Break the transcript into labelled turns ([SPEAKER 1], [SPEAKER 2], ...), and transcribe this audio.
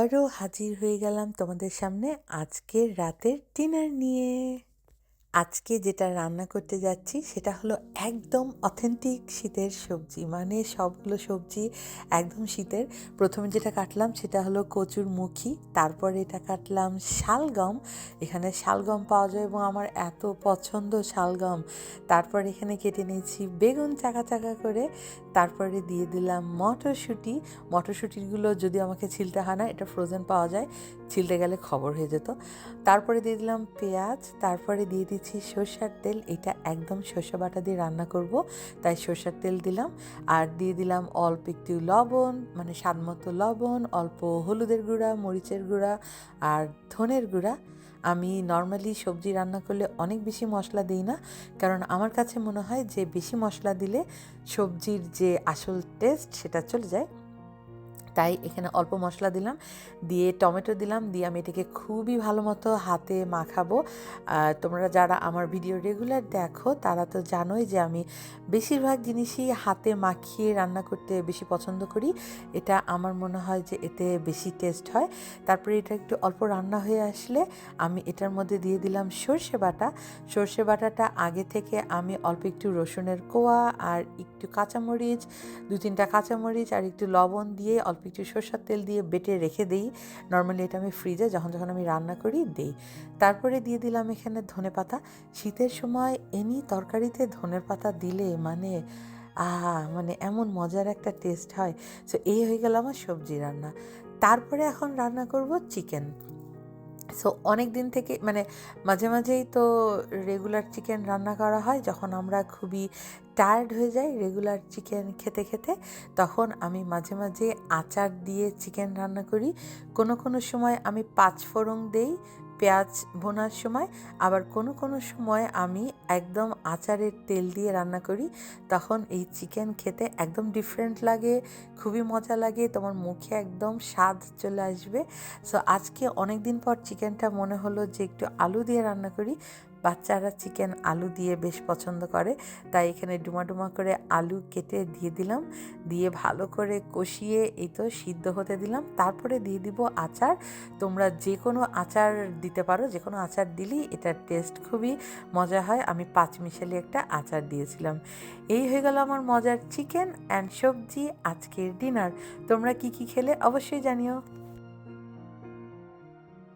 [SPEAKER 1] আবারও হাজির হয়ে গেলাম তোমাদের সামনে আজকের রাতের ডিনার নিয়ে। আজকে যেটা রান্না করতে যাচ্ছি সেটা হলো একদম অথেন্টিক শীতের সবজি, মানে সবগুলো সবজি একদম শীতের। প্রথমে যেটা কাটলাম সেটা হলো কচুর মুখী, তারপরে এটা কাটলাম শালগম। এখানে শালগম পাওয়া যায় এবং আমার এত পছন্দ শালগম। তারপর এখানে কেটে নিয়েছি বেগুন চাকা চাকা করে, তারপরে দিয়ে দিলাম মটরশুঁটি। মটরশুঁটিগুলো যদি আমাকে ছিলতে হয় না, এটা ফ্রোজেন পাওয়া যায়, ছিলতে গেলে খবর হয়ে যেত। তারপরে দিয়ে দিলাম পেঁয়াজ, তারপরে দিয়ে দিচ্ছি সরষের তেল। এটা একদম সরষে বাটা দিয়ে রান্না করব, তাই সরষের তেল দিলাম। আর দিয়ে দিলাম অল্প একটু লবণ, মানে স্বাদ মতো লবণ, অল্প হলুদের গুঁড়া, মরিচের গুঁড়া আর ধনের গুঁড়া। আমি নর্মালি সবজি রান্না করলে অনেক বেশি মশলা দিই না, কারণ আমার কাছে মনে হয় যে বেশি মশলা দিলে সবজির যে আসল টেস্ট সেটা চলে যায়। তাই এখানে অল্প মশলা দিলাম, দিয়ে টমেটো দিলাম, দিয়ে আমি এটাকে খুবই ভালো মতো হাতে মাখাবো। তোমরা যারা আমার ভিডিও রেগুলার দেখো তারা তো জানোই যে আমি বেশিরভাগ জিনিসই হাতে মাখিয়ে রান্না করতে বেশি পছন্দ করি। এটা আমার মনে হয় যে এতে বেশি টেস্ট হয়। তারপরে এটা একটু অল্প রান্না হয়ে আসলে আমি এটার মধ্যে দিয়ে দিলাম সর্ষে বাটা। সর্ষে বাটাটা আগে থেকে আমি অল্প একটু রসুনের কোয়া আর একটু কাঁচামরিচ, 2-3টা কাঁচামরিচ আর একটু লবণ দিয়ে অল্প একটু সরষের তেল দিয়ে বেটে রেখে দিই। নর্মালি এটা আমি ফ্রিজে যখন যখন আমি রান্না করি দিই। তারপরে দিয়ে দিলাম এখানে ধনেপাতা। শীতের সময় এনি তরকারিতে ধনেপাতা দিলে মানে মানে এমন মজার একটা টেস্ট হয়। সো এই হয়ে গেল আমার সবজি রান্না। তারপরে এখন রান্না করব চিকেন। সো অনেক দিন থেকে মানে মাঝে মাঝেই তো রেগুলার চিকেন রান্না করা হয়, যখন আমরা খুবই টায়ার্ড হয়ে যাই রেগুলার চিকেন খেতে খেতে, তখন আমি মাঝে মাঝে আচার দিয়ে চিকেন রান্না করি। কোনো কোনো সময় আমি পাঁচফোড়ন দেই পেঁয়াজ ভোনার সময়, আবার কোনো কোনো সময় আমি একদম আচারের তেল দিয়ে রান্না করি। তখন এই চিকেন খেতে একদম ডিফারেন্ট লাগে, খুবই মজা লাগে, তোমার মুখে একদম স্বাদ চলে আসবে। সো আজকে অনেক দিন পর চিকেনটা মনে হলো যে একটু আলু দিয়ে রান্না করি। বাচ্চারা চিকেন আলু দিয়ে বেশ পছন্দ করে, তাই এখানে ডুমা ডুমা করে আলু কেটে দিয়ে দিলাম, দিয়ে ভালো করে কষিয়ে এই তো সিদ্ধ হতে দিলাম। তারপরে দিয়ে দিব আচার। তোমরা যে কোনো আচার দিতে পারো, যে কোনো আচার দিলেই এটার টেস্ট খুবই মজা হয়। আমি 5 মিশালি একটা আচার দিয়েছিলাম। এই হয়ে গেল আমার মজার চিকেন অ্যান্ড সবজি আজকের ডিনার। তোমরা কি কি খেলে অবশ্যই জানিও।